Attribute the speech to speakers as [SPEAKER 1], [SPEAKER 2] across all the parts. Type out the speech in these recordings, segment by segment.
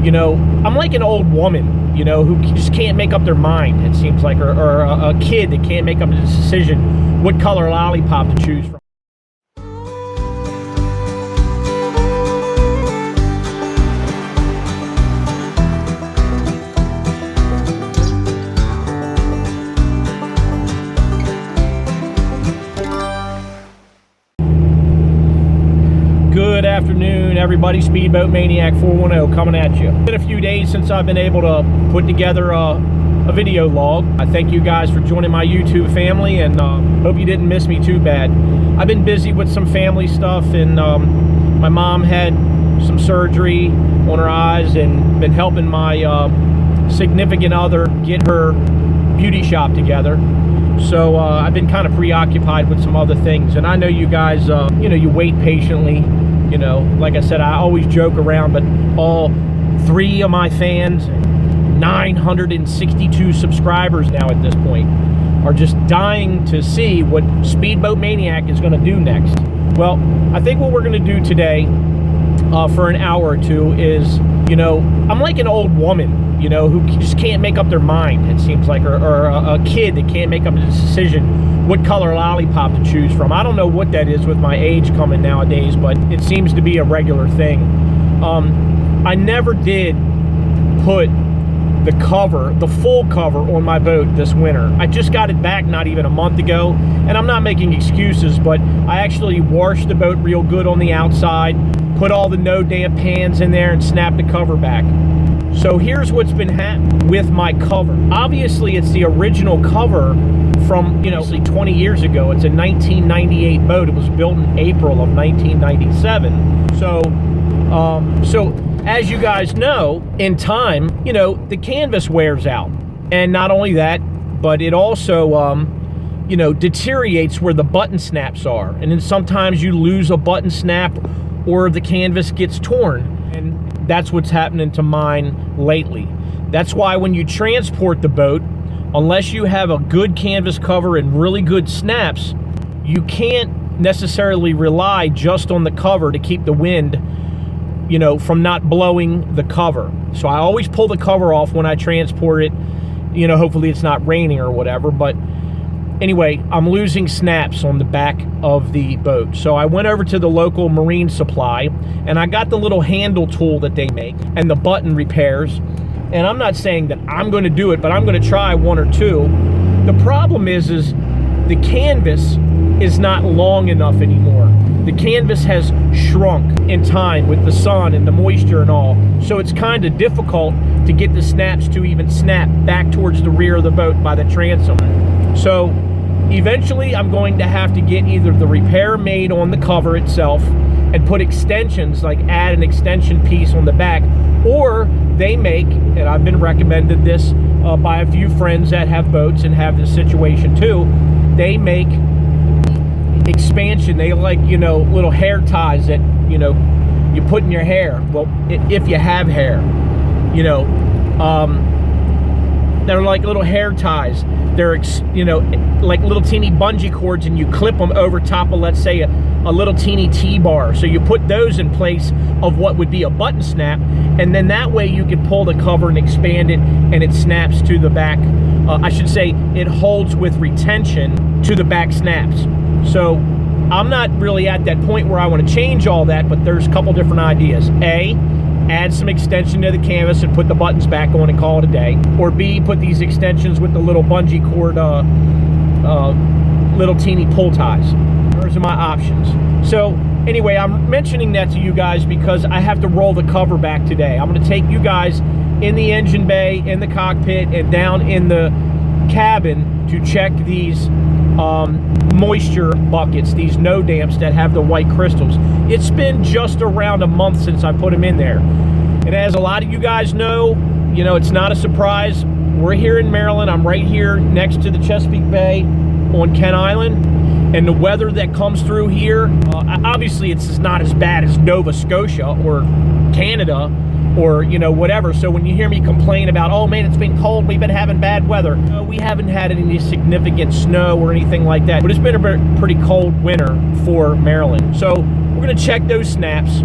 [SPEAKER 1] You know, I'm like an old woman, you know, who just can't make up their mind, it seems like, or a kid that can't make up a decision what color lollipop to choose from. Good afternoon, everybody. Speedboat Maniac 410 coming at you. It's been a few days since I've been able to put together a video log. I thank you guys for joining my YouTube family, and hope you didn't miss me too bad. I've been busy with some family stuff, and my mom had some surgery on her eyes, and been helping my significant other get her beauty shop together. So I've been kind of preoccupied with some other things, and I know you guys, you know, you wait patiently. You know, like I said, I always joke around, but all 3 of my fans, 962 subscribers now at this point, are just dying to see what Speedboat Maniac is going to do next. Well, I think what we're going to do today for an hour or two is, you know, I'm like an old woman, you know, who just can't make up their mind, it seems like, or a kid that can't make up a decision what color lollipop to choose from. I don't know what that is with my age coming nowadays, but it seems to be a regular thing. I never did put the cover, the full cover on my boat this winter. I just got it back not even a month ago, and I'm not making excuses, but I actually washed the boat real good on the outside, put all the no damp pans in there, and snapped the cover back. So here's what's been happening with my cover. Obviously, it's the original cover from, you know, 20 years ago. It's a 1998 boat. It was built in April of 1997. So as you guys know, in time, you know, the canvas wears out. And not only that, but it also, you know, deteriorates where the button snaps are. And then sometimes you lose a button snap or the canvas gets torn. And that's what's happening to mine lately. That's why when you transport the boat, unless you have a good canvas cover and really good snaps, you can't necessarily rely just on the cover to keep the wind, you know, from not blowing the cover. So I always pull the cover off when I transport it. You know, hopefully it's not raining or whatever, but anyway, I'm losing snaps on the back of the boat. So I went over to the local marine supply, and I got the little handle tool that they make and the button repairs. And I'm not saying that I'm going to do it, but I'm going to try 1 or 2. The problem is the canvas is not long enough anymore. The canvas has shrunk in time with the sun and the moisture and all. So it's kind of difficult to get the snaps to even snap back towards the rear of the boat by the transom. So eventually I'm going to have to get either the repair made on the cover itself and put extensions, like add an extension piece on the back, or they make, and I've been recommended this by a few friends that have boats and have this situation too, they make expansion. They like, you know, little hair ties that, you know, you put in your hair. Well, if you have hair, you know, they're like little hair ties. They're, you know, like little teeny bungee cords, and you clip them over top of, let's say, a little teeny T-bar. So you put those in place of what would be a button snap, and then that way you can pull the cover and expand it, and it snaps to the back. I should say it holds with retention to the back snaps. So I'm not really at that point where I want to change all that, but there's a couple different ideas. A, add some extension to the canvas and put the buttons back on and call it a day. Or B, put these extensions with the little bungee cord, little teeny pull ties. Those are my options. So anyway, I'm mentioning that to you guys because I have to roll the cover back today. I'm going to take you guys in the engine bay, in the cockpit, and down in the cabin to check these moisture buckets, these no damps that have the white crystals. It's been just around a month since I put them in there. And as a lot of you guys know, you know, it's not a surprise. We're here in Maryland. I'm right here next to the Chesapeake Bay on Kent Island. And the weather that comes through here, obviously it's not as bad as Nova Scotia or Canada or, you know, whatever. So when you hear me complain about, oh man, it's been cold, we've been having bad weather, we haven't had any significant snow or anything like that, but it's been a pretty cold winter for Maryland. So we're going to check those snaps.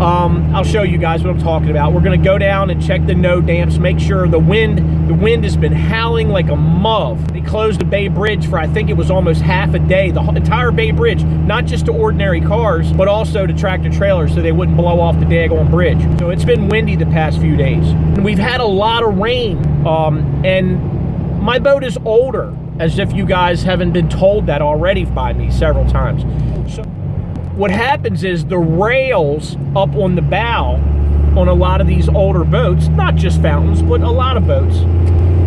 [SPEAKER 1] I'll show you guys what I'm talking about. We're going to go down and check the no damps, make sure the wind has been howling like a muv. They closed the Bay Bridge for, I think it was almost half a day, the entire Bay Bridge, not just to ordinary cars, but also to tractor trailers so they wouldn't blow off the daggone bridge. So it's been windy the past few days. And we've had a lot of rain, and my boat is older, as if you guys haven't been told that already by me several times. So what happens is the rails up on the bow on a lot of these older boats, not just Fountains, but a lot of boats,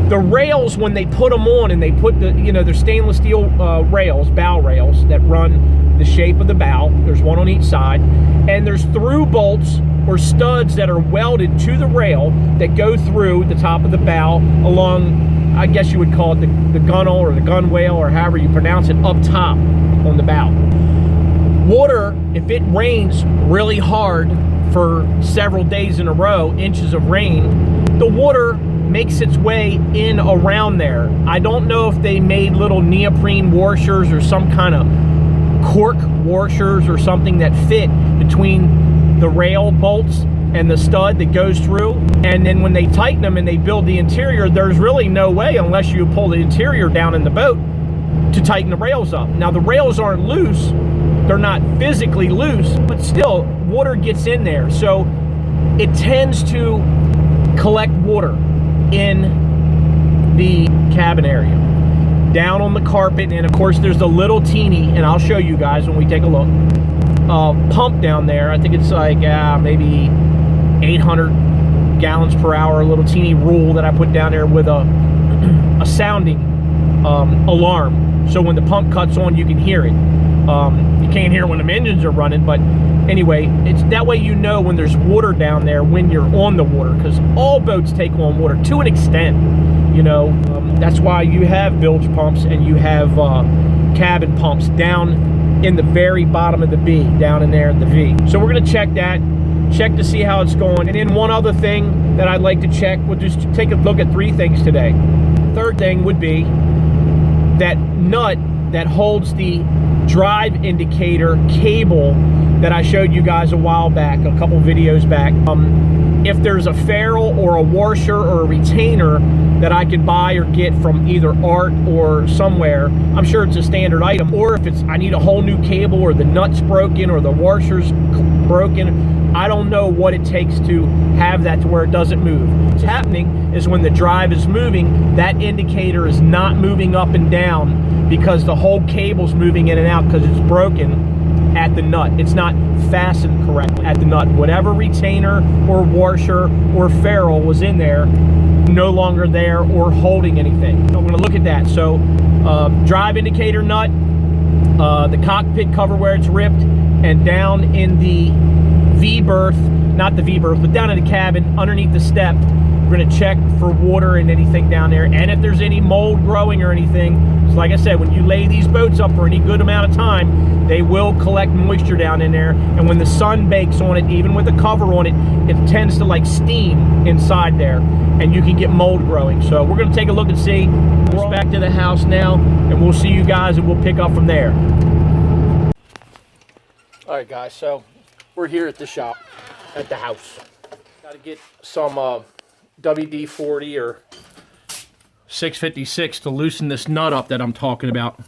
[SPEAKER 1] the rails, when they put them on and they put the, they're stainless steel rails, bow rails that run the shape of the bow. There's one on each side, and there's through bolts or studs that are welded to the rail that go through the top of the bow along, I guess you would call it the gunnel or the gunwale or however you pronounce it, up top on the bow. Water, if it rains really hard for several days in a row, inches of rain, the water makes its way in around there. I don't know if they made little neoprene washers or some kind of cork washers or something that fit between the rail bolts and the stud that goes through. And then when they tighten them and they build the interior, there's really no way, unless you pull the interior down in the boat, to tighten the rails up. Now the rails aren't loose, they're not physically loose, but still water gets in there. So it tends to collect water in the cabin area, down on the carpet, and of course there's the little teeny, and I'll show you guys when we take a look, pump down there. I think it's like maybe 800 gallons per hour, a little teeny rule that I put down there with a sounding alarm, so when the pump cuts on you can hear it. You can't hear when the engines are running, but anyway, it's that way you know when there's water down there when you're on the water, because all boats take on water to an extent. That's why you have bilge pumps and you have cabin pumps down in the very bottom of the B, down in there in the V. So we're going to check that, check to see how it's going. And then one other thing that I'd like to check, we'll just take a look at 3 things today. Third thing would be that nut that holds the drive indicator cable that I showed you guys a while back, a couple videos back. If there's a ferrule or a washer or a retainer that I can buy or get from either Art or somewhere, I'm sure it's a standard item. Or if I need a whole new cable, or the nut's broken or the washer's broken, I don't know what it takes to have that to where it doesn't move. What's happening is when the drive is moving, that indicator is not moving up and down because the whole cable's moving in and out because it's broken at the nut. It's not fastened correctly at the nut. Whatever retainer or washer or ferrule was in there, no longer there or holding anything. So I'm going to look at that. So drive indicator nut, the cockpit cover where it's ripped, and down in the V berth, not the V berth, but down in the cabin underneath the step, we're going to check for water and anything down there, and if there's any mold growing or anything. So like I said, when you lay these boats up for any good amount of time, they will collect moisture down in there, and when the sun bakes on it, even with the cover on it, it tends to like steam inside there, and you can get mold growing. So we're going to take a look and see. We're back to the house now, and we'll see you guys, and we'll pick up from there. All right, guys, so we're here at the shop, at the house. Got to get some WD-40 or 656 to loosen this nut up that I'm talking about.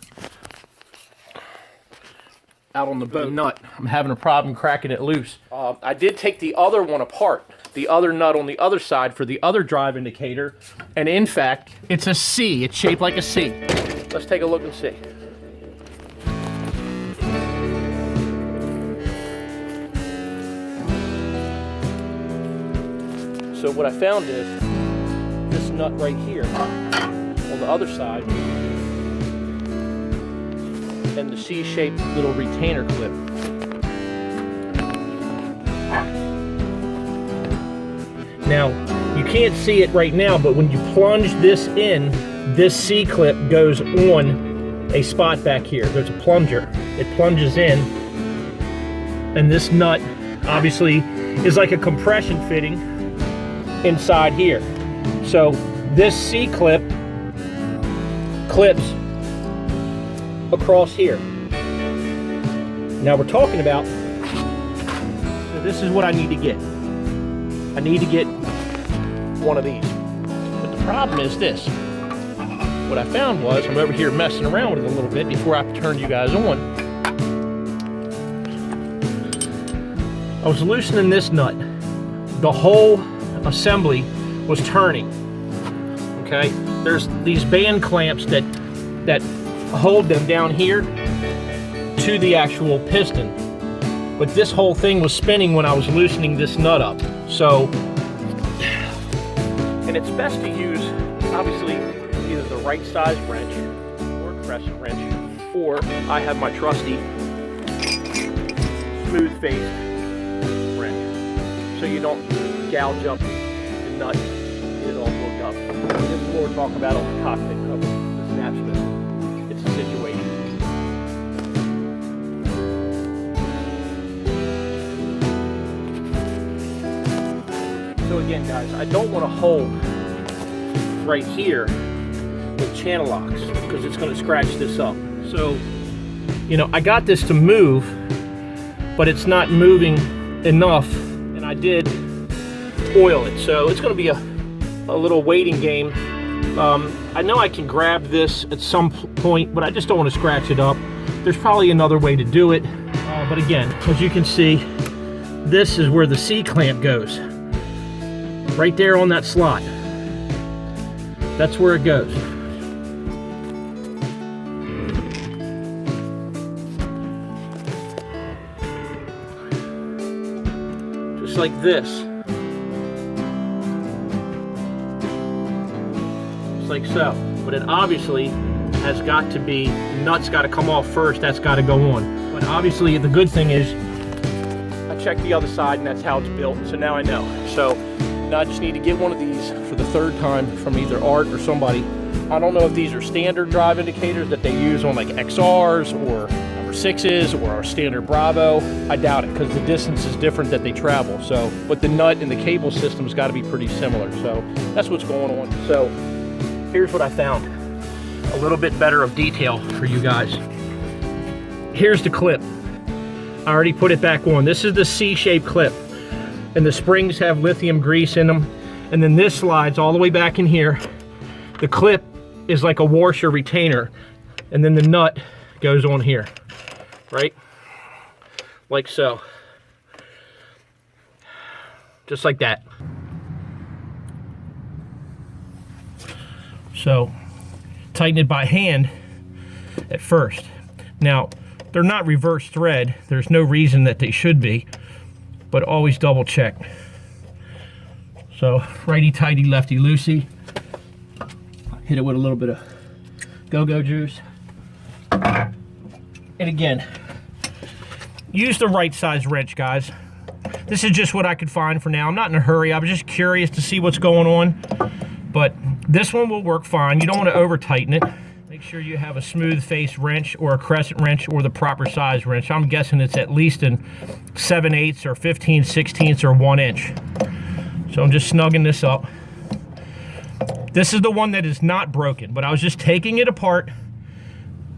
[SPEAKER 1] Out on the boat nut, I'm having a problem cracking it loose. I did take the other one apart, the other nut on the other side for the other drive indicator, and in fact, it's a C. It's shaped like a C. Let's take a look and see. So what I found is this nut right here on the other side, and the C-shaped little retainer clip. Now, you can't see it right now, but when you plunge this in, this C-clip goes on a spot back here. There's a plunger. It plunges in, and this nut obviously is like a compression fitting inside here. So this C-clip clips across here. Now we're talking about this is what I need to get. I need to get one of these. But the problem is this. What I found was, I'm over here messing around with it a little bit before I turned you guys on. I was loosening this nut. The whole assembly was turning. Okay? There's these band clamps that hold them down here to the actual piston. But this whole thing was spinning when I was loosening this nut up. So, and it's best to use, obviously, either the right size wrench or crescent wrench, or I have my trusty smooth face wrench, so you don't gouge up the nut, get it all hooked up. This is what we're talking about on the cockpit cover, the snap spindle. It's a situation. So again, guys, I don't want to hold right here with channel locks because it's going to scratch this up. So, you know, I got this to move, but it's not moving enough, and I did oil it. So it's going to be a little waiting game. I know I can grab this at some point, but I just don't want to scratch it up. There's probably another way to do it. But again, as you can see, this is where the C-clamp goes. Right there on that slot. That's where it goes. Just like this. Just like so. But it obviously has got to be, the nut's got to come off first, that's got to go on. But obviously the good thing is, I checked the other side and that's how it's built, so now I know. So now I just need to get one of these for the third time from either Art or somebody. I don't know if these are standard drive indicators that they use on like XRs or number 6s or our standard Bravo. I doubt it because the distance is different that they travel. So, but the nut and the cable system's got to be pretty similar. So that's what's going on. So here's what I found. A little bit better of detail for you guys. Here's the clip. I already put it back on. This is the C-shaped clip. And the springs have lithium grease in them. And then this slides all the way back in here. The clip is like a washer retainer. And then the nut goes on here, right? Like so. Just like that. So, tighten it by hand at first. Now, they're not reverse thread. There's no reason that they should be. But always double check. So righty tighty, lefty loosey. Hit it with a little bit of go-go juice. And again, use the right size wrench, guys. This is just what I could find for now. I'm not in a hurry. I was just curious to see what's going on. But this one will work fine. You don't want to over tighten it. Make sure you have a smooth face wrench or a crescent wrench or the proper size wrench. I'm guessing it's at least in 7/8 or 15/16 or 1 inch. So I'm just snugging this up. This is the one that is not broken, but I was just taking it apart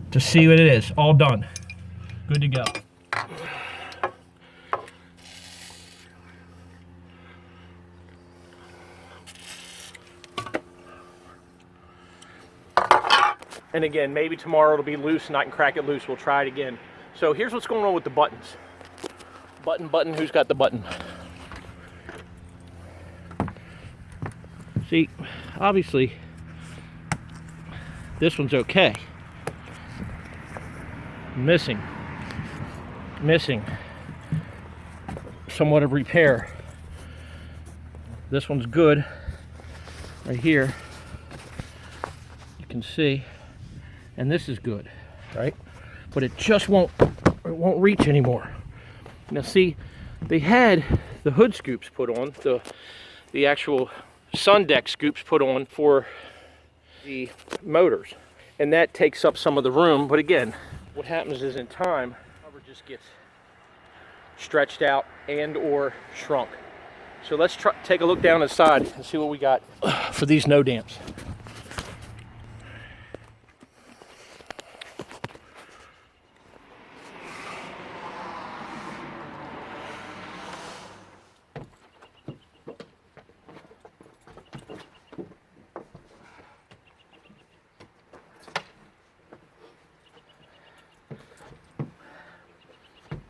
[SPEAKER 1] to see what it is. All done. Good to go. And again, maybe tomorrow it'll be loose and I can crack it loose. We'll try it again. So here's what's going on with the buttons. Button, who's got the button? See, obviously, this one's okay. Missing somewhat of repair. This one's good right here. You can see. And this is good, right? But it just won't reach anymore. Now see, they had the hood scoops put on, the actual sun deck scoops put on for the motors. And that takes up some of the room, but again, what happens is in time, the cover just gets stretched out and or shrunk. So let's take a look down inside and see what we got for these no damps.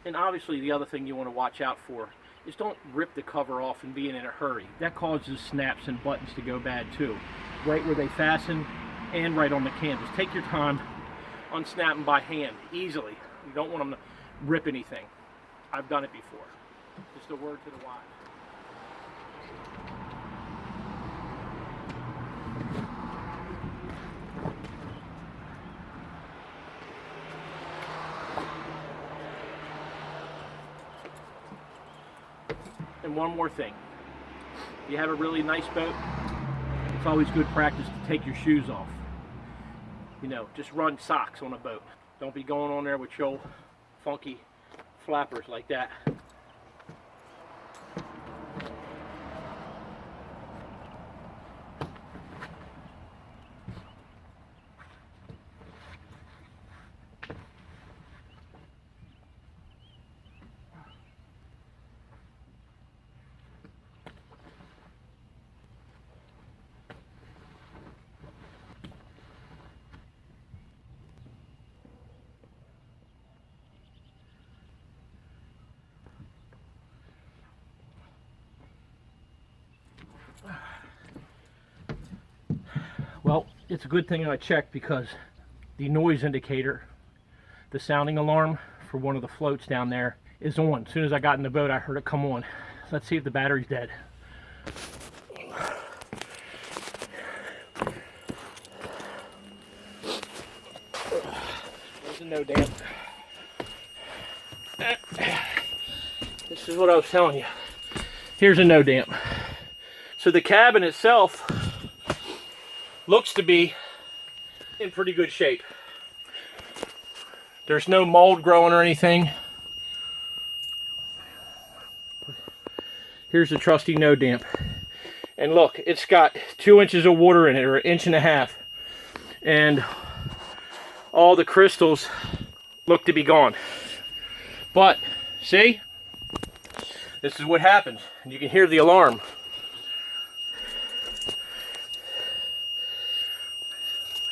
[SPEAKER 1] And obviously the other thing you want to watch out for is don't rip the cover off and be in a hurry. That causes snaps and buttons to go bad too. Right where they fasten and right on the canvas. Take your time unsnapping by hand easily. You don't want them to rip anything. I've done it before. Just a word to the wise. And one more thing. If you have a really nice boat, it's always good practice to take your shoes off. You know, just run socks on a boat. Don't be going on there with your funky flappers like that. Well, it's a good thing I checked because the noise indicator, the sounding alarm for one of the floats down there is on. As soon as I got in the boat, I heard it come on. Let's see if the battery's dead. There's a no damp. This is what I was telling you. Here's a no damp. So the cabin itself looks to be in pretty good shape. There's no mold growing or anything. Here's the trusty no damp. And look, it's got 2 inches of water in it, or 1.5 inches. And all the crystals look to be gone. But, see? This is what happens. And you can hear the alarm.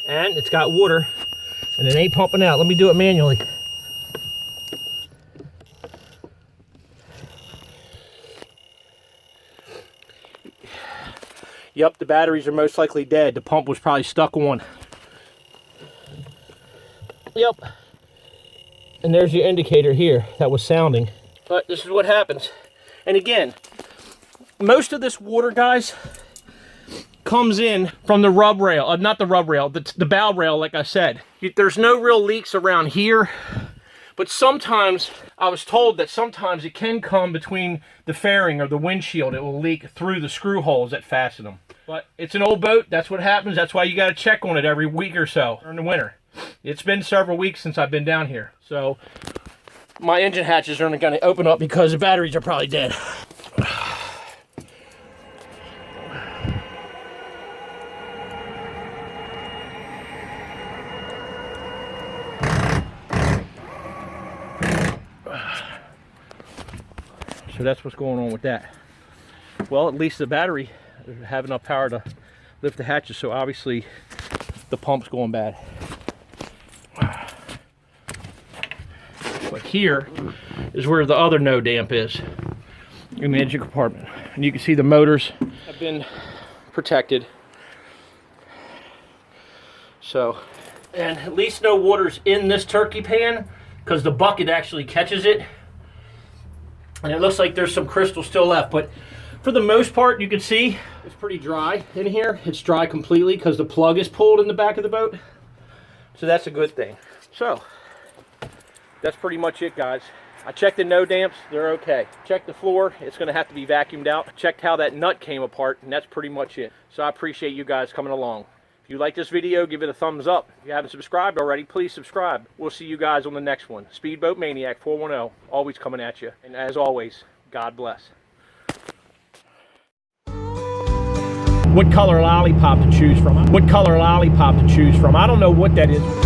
[SPEAKER 1] And it's got water, and it ain't pumping out. Let me do it manually. Yep, the batteries are most likely dead. The pump was probably stuck on. Yep. And there's your indicator here that was sounding. But this is what happens. And again, most of this water, guys, comes in from the rub rail, not the rub rail, the bow rail, like I said. There's no real leaks around here, but sometimes, I was told that sometimes it can come between the fairing or the windshield. It will leak through the screw holes that fasten them. But it's an old boat, that's what happens. That's why you got to check on it every week or so during the winter. It's been several weeks since I've been down here. So my engine hatches aren't going to open up because the batteries are probably dead. So that's what's going on with that. Well, at least the battery have enough power to lift the hatches, so obviously the pump's going bad. But here is where the other no damp is, in the engine compartment. And you can see the motors have been protected. So, and at least no water's in this turkey pan, because the bucket actually catches it. And it looks like there's some crystal still left, but for the most part, you can see it's pretty dry in here. It's dry completely because the plug is pulled in the back of the boat. So that's a good thing. So that's pretty much it, guys. I checked the no damps, they're okay. Checked the floor, it's gonna have to be vacuumed out. Checked how that nut came apart, and that's pretty much it. So I appreciate you guys coming along. If you like this video, give it a thumbs up. If you haven't subscribed already, please subscribe. We'll see you guys on the next one. Speedboat Maniac 410, always coming at you. And as always, God bless. What color lollipop to choose from? What color lollipop to choose from? I don't know what that is.